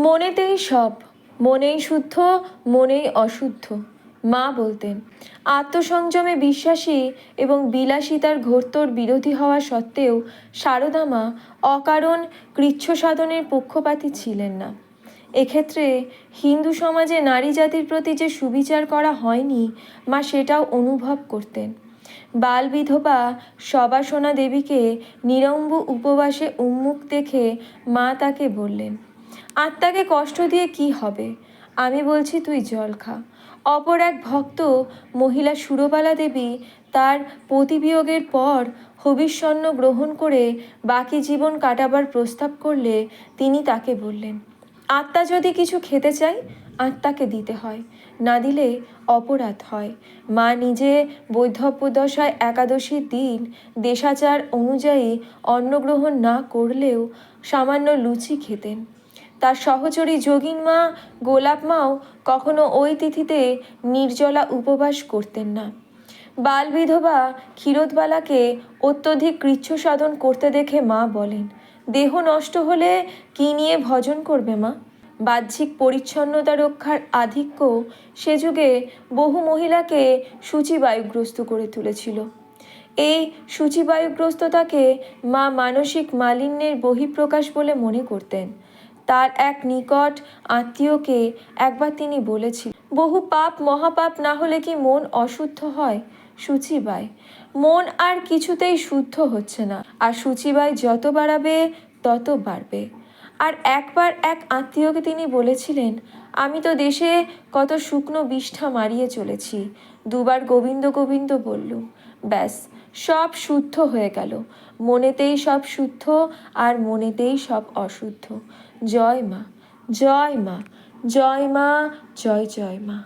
মনেতেই সব, মনেই শুদ্ধ, মনেই অশুদ্ধ। মা বলতেন, আত্মসংযমে বিশ্বাসী এবং বিলাসিতার ঘোরতর বিরোধী হওয়া সত্ত্বেও সারদা মা অকারণ কৃচ্ছ সাধনের পক্ষপাতী ছিলেন না। এক্ষেত্রে হিন্দু সমাজে নারী জাতির প্রতি যে সুবিচার করা হয়নি, মা সেটাও অনুভব করতেন। বাল বিধবা সবাসনা দেবীকে নিরম্ব উপবাসে উন্মুখ দেখে মা তাকে বললেন, আত্মাকে কষ্ট দিয়ে কি হবে, আমি বলছি তুই জল খা। অপর এক ভক্ত মহিলা সুরবালা দেবী তার পতিবিয়োগের পর হবিষ্যন্ন গ্রহণ করে বাকি জীবন কাটাবার প্রস্তাব করলে তিনি তাকে বললেন, আত্মা যদি কিছু খেতে চায় আত্মাকে দিতে হয়, না দিলে অপরাধ হয়। মা নিজে বৈধব্যদশায় একাদশীর দিন দেশাচার অনুযায়ী অন্নগ্রহণ না করলেও সামান্য লুচি খেতেন। তার সহচরী যোগিন মা গোলাপ মাও কখনো ওই তিথিতে নির্জলা উপবাস করতেন না। বাল বিধবা ক্ষীরোদবালাকে অত্যধিক কৃচ্ছ সাধন করতে দেখে মা বলেন, দেহ নষ্ট হলে কি নিয়ে ভজন করবে মা? বাহ্যিক পরিচ্ছন্নতা রক্ষার আধিক্য সে যুগে বহু মহিলাকে সূচিবায়ুগ্রস্ত করে তুলেছিল। এই সূচিবায়ুগ্রস্ততাকে মা মানসিক মালিন্যের বহিঃপ্রকাশ বলে মনে করতেন। তার এক নিকট আত্মীয়কে একবার তিনি বলেছিলেন, বহু পাপ মহাপাপ না হলে কি মন অশুদ্ধ হয়? সূচিবায় মন আর কিছুতেই শুদ্ধ হচ্ছে না, আর সূচিবায় যত বাড়াবে তত বাড়বে। আর একবার এক আত্মীয়কে তিনি বলেছিলেন, আমি তো দেশে কত শুকনো বিষ্ঠা মারিয়ে চলেছি, দুবার গোবিন্দ গোবিন্দ বললুম, ব্যাস সব শুদ্ধ হয়ে গেল। মনেতেই সব শুদ্ধ আর মনেতেই সব অশুদ্ধ। জয় মা, জয় মা, জয় মা, জয় জয় মা।